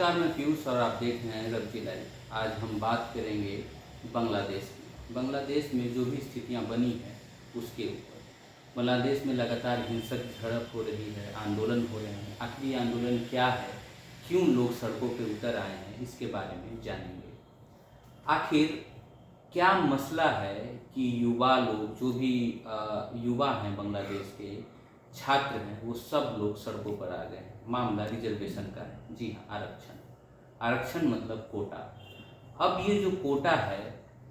नमस्कार, मैं पीयूष और आप देख रहे हैं रब्जी लाइव। आज हम बात करेंगे बांग्लादेश की। बांग्लादेश में जो भी स्थितियां बनी हैं उसके ऊपर। बांग्लादेश में लगातार हिंसक झड़प हो रही है, आंदोलन हो रहे हैं। आखिर ये आंदोलन क्या है, क्यों लोग सड़कों पर उतर आए हैं, इसके बारे में जानेंगे। आखिर क्या मसला है कि युवा लोग, जो भी युवा हैं बांग्लादेश के, छात्र हैं, वो सब लोग सड़कों पर आ गए हैं। मामला रिजर्वेशन का है। जी हाँ, आरक्षण। आरक्षण मतलब कोटा। अब ये जो कोटा है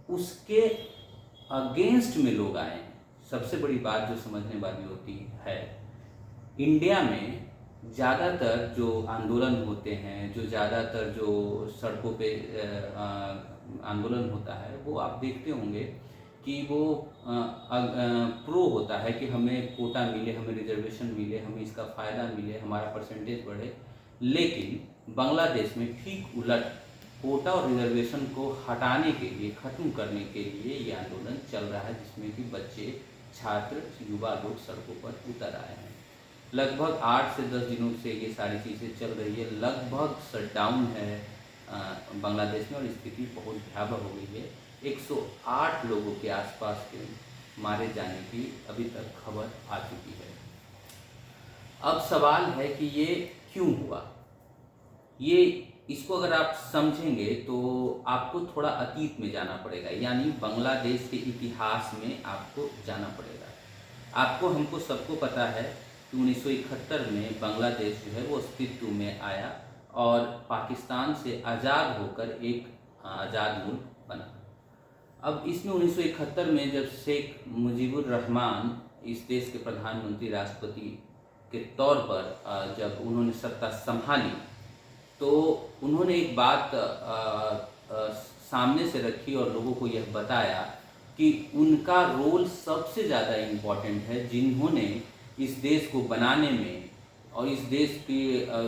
उसके अगेंस्ट में लोग आए हैं। सबसे बड़ी बात जो समझने वाली होती है, इंडिया में ज़्यादातर जो आंदोलन होते हैं, ज़्यादातर जो सड़कों पे आंदोलन होता है, वो आप देखते होंगे कि वो प्रो होता है कि हमें कोटा मिले, हमें रिजर्वेशन मिले, हमें इसका फ़ायदा मिले, हमारा परसेंटेज बढ़े। लेकिन बांग्लादेश में ठीक उलट, कोटा और रिजर्वेशन को हटाने के लिए, ख़त्म करने के लिए ये आंदोलन चल रहा है, जिसमें कि बच्चे, छात्र, युवा लोग सड़कों पर उतर आए हैं। लगभग 8 से 10 दिनों से ये सारी चीज़ें चल रही है। लगभग शटडाउन है बांग्लादेश में और स्थिति बहुत भयावह हो गई है। 108 लोगों के आसपास के मारे जाने की अभी तक खबर आ चुकी है। अब सवाल है कि ये क्यों हुआ। इसको अगर आप समझेंगे तो आपको थोड़ा अतीत में जाना पड़ेगा, यानी बांग्लादेश के इतिहास में आपको जाना पड़ेगा। हमको सबको पता है कि 1971 में बांग्लादेश जो है वो अस्तित्व में आया और पाकिस्तान से आज़ाद होकर एक आज़ाद मुल्क बना। अब इसमें 1971 में जब शेख मुजीबुर रहमान इस देश के प्रधानमंत्री, राष्ट्रपति के तौर पर जब उन्होंने सत्ता संभाली, तो उन्होंने एक बात सामने से रखी और लोगों को यह बताया कि उनका रोल सबसे ज़्यादा इम्पॉर्टेंट है। जिन्होंने इस देश को बनाने में और इस देश की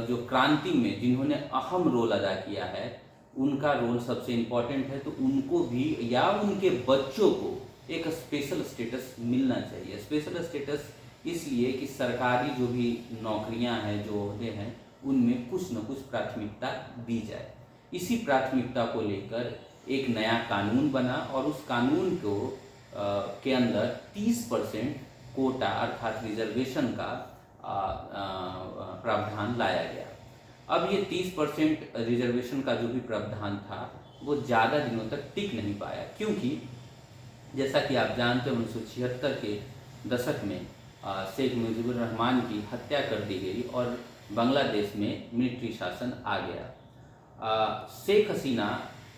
जो क्रांति में जिन्होंने अहम रोल अदा किया है, उनका रोल सबसे इम्पॉर्टेंट है। तो उनको भी या उनके बच्चों को एक स्पेशल स्टेटस मिलना चाहिए। स्पेशल स्टेटस इसलिए कि सरकारी जो भी नौकरियां हैं, जो ओहदे हैं, उनमें कुछ न कुछ प्राथमिकता दी जाए। इसी प्राथमिकता को लेकर एक नया कानून बना और उस कानून को के अंदर 30% कोटा अर्थात रिजर्वेशन का प्रावधान लाया गया। अब ये 30% रिजर्वेशन का जो भी प्रावधान था वो ज़्यादा दिनों तक टिक नहीं पाया, क्योंकि जैसा कि आप जानते हैं 1976 के दशक में शेख मुजीबुर रहमान की हत्या कर दी गई और बांग्लादेश में मिलिट्री शासन आ गया। शेख हसीना,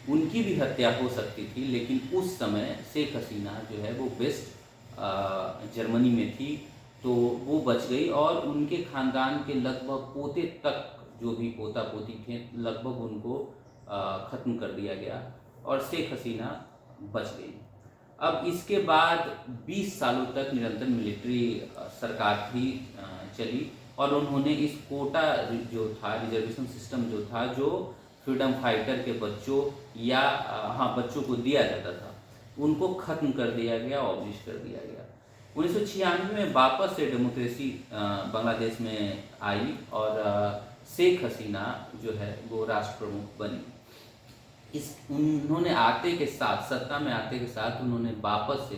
उनकी भी हत्या हो सकती थी, लेकिन उस समय शेख हसीना जो है वो वेस्ट जर्मनी में थी, तो वो बच गई और उनके ख़ानदान के लगभग पोते तक, जो भी पोता पोती थे, लगभग उनको ख़त्म कर दिया गया और शेख हसीना बच गई। अब इसके बाद 20 सालों तक निरंतर मिलिट्री सरकार थी, चली और उन्होंने इस कोटा जो था, रिजर्वेशन सिस्टम जो था, जो फ्रीडम फाइटर के बच्चों या बच्चों को दिया जाता था, उनको ख़त्म कर दिया गया, ऑब्लिश कर दिया गया। 1996 में वापस से डेमोक्रेसी बांग्लादेश में आई और शेख हसीना जो है वो राष्ट्र प्रमुख बनी। उन्होंने आते के साथ, सत्ता में आते के साथ, उन्होंने वापस से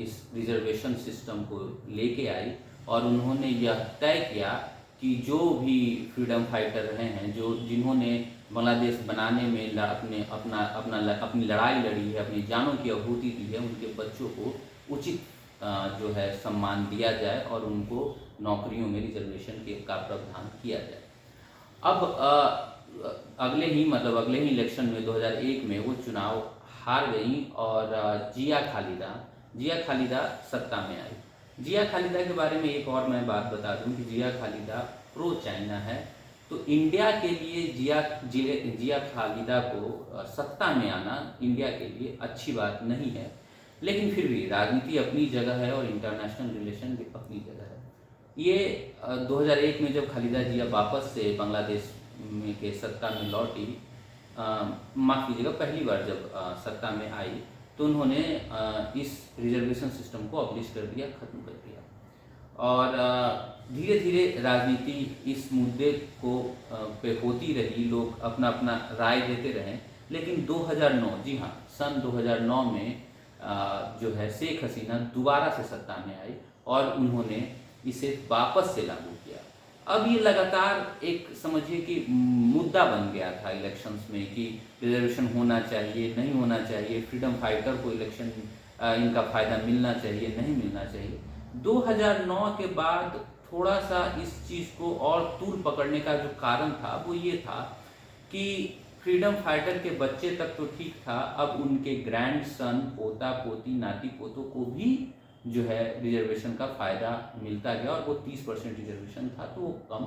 इस रिजर्वेशन सिस्टम को लेके आई और उन्होंने यह तय किया कि जो भी फ्रीडम फाइटर रहे हैं, जिन्होंने बांग्लादेश बनाने में अपनी लड़ाई लड़ी है, अपनी जानों की आहुति दी है, उनके बच्चों को उचित जो है सम्मान दिया जाए और उनको नौकरियों में रिजर्वेशन का प्रावधान किया जाए। अब अगले ही इलेक्शन में 2001 में वो चुनाव हार गई और जिया खालिदा सत्ता में आई। जिया खालिदा के बारे में एक और मैं बात बता दूं कि जिया खालिदा प्रो चाइना है। तो इंडिया के लिए जिया खालिदा को सत्ता में आना इंडिया के लिए अच्छी बात नहीं है, लेकिन फिर भी राजनीति अपनी जगह है और इंटरनेशनल रिलेशन भी अपनी जगह है। ये 2001 में जब खालिदा जिया वापस से बांग्लादेश में के सत्ता में लौटी, माफ़ कीजिएगा, पहली बार जब सत्ता में आई, तो उन्होंने इस रिजर्वेशन सिस्टम को अबलिश कर दिया, ख़त्म कर दिया और धीरे धीरे राजनीति इस मुद्दे को पे होती रही, लोग अपना अपना राय देते रहे। लेकिन 2009, जी हाँ, सन 2009 में जो है शेख हसीना दोबारा से सत्ता में आई और उन्होंने इसे वापस से लागू किया। अब ये लगातार एक समझिए कि मुद्दा बन गया था इलेक्शंस में कि रिजर्वेशन होना चाहिए, नहीं होना चाहिए, फ्रीडम फाइटर को इलेक्शन इनका फ़ायदा मिलना चाहिए, नहीं मिलना चाहिए। 2009 के बाद थोड़ा सा इस चीज़ को और तूल पकड़ने का जो कारण था वो ये था कि फ्रीडम फाइटर के बच्चे तक तो ठीक था, अब उनके ग्रैंड सन, पोता पोती, नाती पोतों को भी जो है रिजर्वेशन का फ़ायदा मिलता गया और वो 30% रिजर्वेशन था, तो वो कम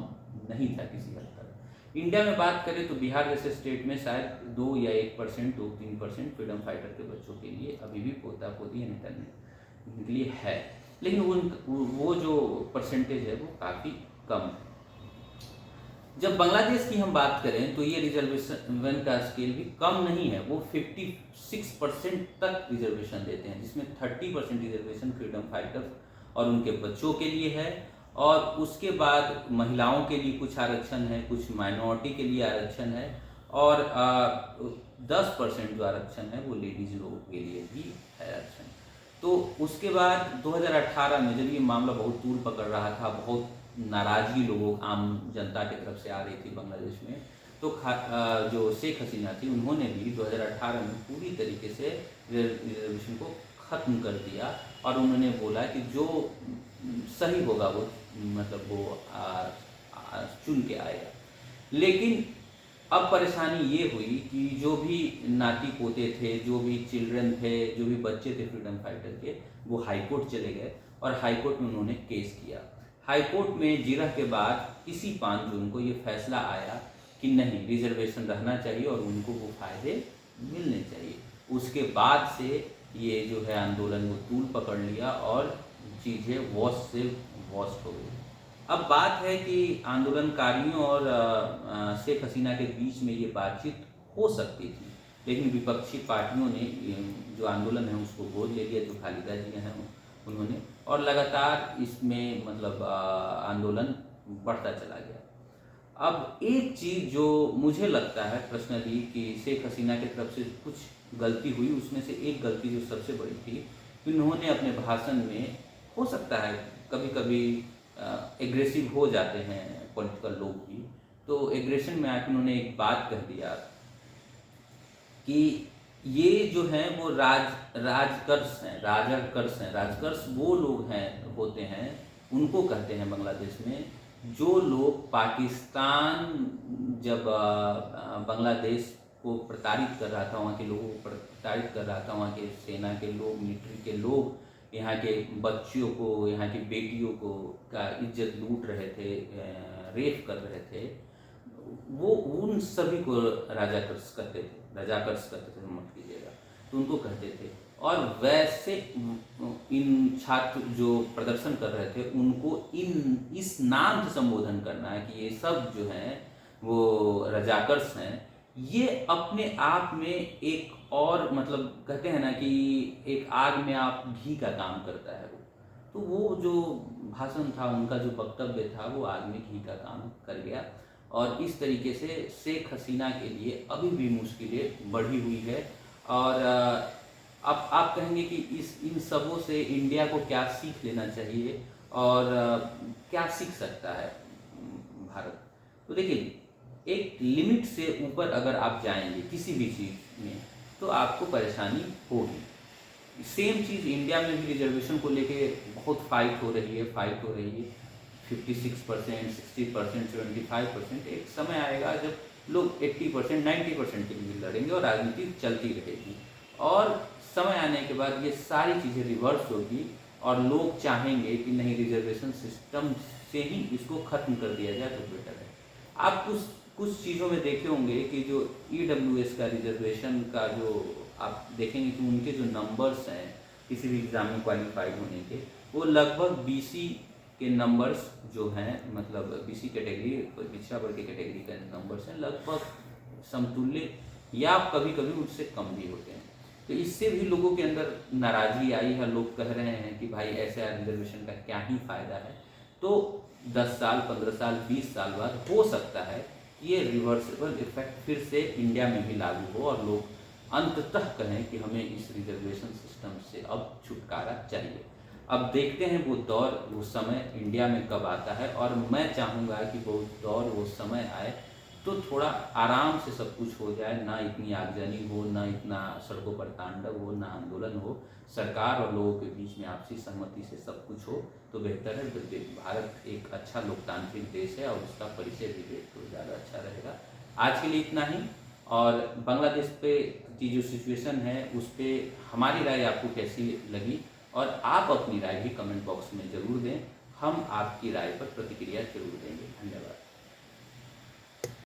नहीं था किसी हद तक। इंडिया में बात करें तो बिहार जैसे स्टेट में शायद 2 या 1%, 2-3% फ्रीडम फाइटर के बच्चों के लिए अभी भी पोता पोती या निकलने के लिए है, लेकिन वो जो परसेंटेज है वो काफ़ी कम है। जब बांग्लादेश की हम बात करें तो ये रिजर्वेशन का स्केल भी कम नहीं है, वो 56% तक रिजर्वेशन देते हैं, जिसमें 30% रिजर्वेशन फ्रीडम फाइटर्स और उनके बच्चों के लिए है, और उसके बाद महिलाओं के लिए कुछ आरक्षण है, कुछ माइनॉरिटी के लिए आरक्षण है, और 10% जो आरक्षण है वो लेडीज लोगों के लिए भी है आरक्षण। तो उसके बाद 2018 में जब ये मामला बहुत दूर पकड़ रहा था, बहुत नाराज़गी लोगों, आम जनता की तरफ से आ रही थी बांग्लादेश में, तो जो शेख हसीना थी उन्होंने भी 2018 में पूरी तरीके से रिजर्वेशन को ख़त्म कर दिया और उन्होंने बोला कि जो सही होगा वो मतलब वो चुन के आएगा। लेकिन अब परेशानी ये हुई कि जो भी नाती पोते थे, जो भी चिल्ड्रन थे, जो भी बच्चे थे फ्रीडम फाइटर के, वो हाई कोर्ट चले गए और हाई कोर्ट में उन्होंने केस किया। हाई कोर्ट में जिरह के बाद इसी 5 जून को ये फैसला आया कि नहीं, रिजर्वेशन रहना चाहिए और उनको वो फायदे मिलने चाहिए। उसके बाद से ये जो है आंदोलन वो तूल पकड़ लिया और चीज़ें वॉश से वॉस्ट हो गई। अब बात है कि आंदोलनकारियों और शेख हसीना के बीच में ये बातचीत हो सकती थी, लेकिन विपक्षी पार्टियों ने जो आंदोलन है उसको गोद ले लिया, जो खालिदा जी हैं उन्होंने, और लगातार इसमें मतलब आंदोलन बढ़ता चला गया। अब एक चीज़ जो मुझे लगता है पर्सनली कि शेख हसीना की तरफ से कुछ गलती हुई, उसमें से एक गलती जो सबसे बड़ी थी, उन्होंने अपने भाषण में, हो सकता है कभी कभी एग्रेसिव हो जाते हैं पॉलिटिकल लोग भी, तो एग्रेशन में आकर उन्होंने एक बात कह दिया कि ये जो हैं वो राजकर्ष हैं। राजकर्ष वो लोग हैं, होते हैं, उनको कहते हैं बांग्लादेश में, जो लोग पाकिस्तान जब बांग्लादेश को प्रताड़ित कर रहा था, वहाँ के लोगों को प्रताड़ित कर रहा था, वहाँ के सेना के लोग, मिलिट्री के लोग यहाँ के बच्चियों को, यहाँ की बेटियों को का इज्जत लूट रहे थे, रेप कर रहे थे, वो उन सभी को रजाकर्ष कहते थे, मत कीजिएगा, तो उनको कहते थे। और वैसे इन छात्र जो प्रदर्शन कर रहे थे उनको इस नाम से संबोधन करना है कि ये सब जो हैं वो रजाकर्ष हैं, ये अपने आप में एक और मतलब कहते हैं ना कि एक आग में आप घी का काम करता है वो। तो वो जो भाषण था, उनका जो वक्तव्य था, वो आग में घी का काम कर गया और इस तरीके से शेख हसीना के लिए अभी भी मुश्किलें बढ़ी हुई है। और अब आप कहेंगे कि इन सबों से इंडिया को क्या सीख लेना चाहिए और क्या सीख सकता है भारत। तो देखिए, एक लिमिट से ऊपर अगर आप जाएंगे किसी भी चीज़ में तो आपको परेशानी होगी। सेम चीज़ इंडिया में भी रिजर्वेशन को लेके बहुत फाइट हो रही है 56%, 60%, 75%। एक समय आएगा जब लोग 80%, 90% के लिए लड़ेंगे और राजनीति चलती रहेगी, और समय आने के बाद ये सारी चीज़ें रिवर्स होगी और लोग चाहेंगे कि नहीं, रिजर्वेशन सिस्टम से ही इसको ख़त्म कर दिया जाए तो बेटर है। आप कुछ चीज़ों में देखे होंगे कि जो EWS का रिजर्वेशन का जो आप देखेंगे कि उनके जो नंबर्स हैं किसी भी एग्ज़ाम में क्वालिफाइड होने के, वो लगभग BC के नंबर्स जो हैं, मतलब BC कैटेगरी, पिछड़ा वर्ग की कैटेगरी के नंबर्स हैं, लगभग समतुल्य या कभी कभी उससे कम भी होते हैं। तो इससे भी लोगों के अंदर नाराज़गी आई है, लोग कह रहे हैं कि भाई ऐसे रिजर्वेशन का क्या ही फ़ायदा है। तो 10 साल, 15 साल, 20 साल बाद हो सकता है कि ये रिवर्सिबल इफेक्ट फिर से इंडिया में भी लागू हो और लोग अंततः कहें कि हमें इस रिजर्वेशन सिस्टम से अब छुटकारा चाहिए। अब देखते हैं वो दौर, वो समय इंडिया में कब आता है, और मैं चाहूँगा कि वो दौर, वो समय आए तो थोड़ा आराम से सब कुछ हो जाए, ना इतनी आगजनी हो, ना इतना सड़कों पर तांडव हो, ना आंदोलन हो। सरकार और लोगों के बीच में आपसी सहमति से सब कुछ हो तो बेहतर है। भारत एक अच्छा लोकतांत्रिक देश है और उसका परिचय भी दे तो ज़्यादा अच्छा रहेगा। आज के लिए इतना ही। और बांग्लादेश पे की जो सिचुएशन है उस पर हमारी राय आपको कैसी लगी, और आप अपनी राय भी कमेंट बॉक्स में ज़रूर दें। हम आपकी राय पर प्रतिक्रिया जरूर देंगे। धन्यवाद।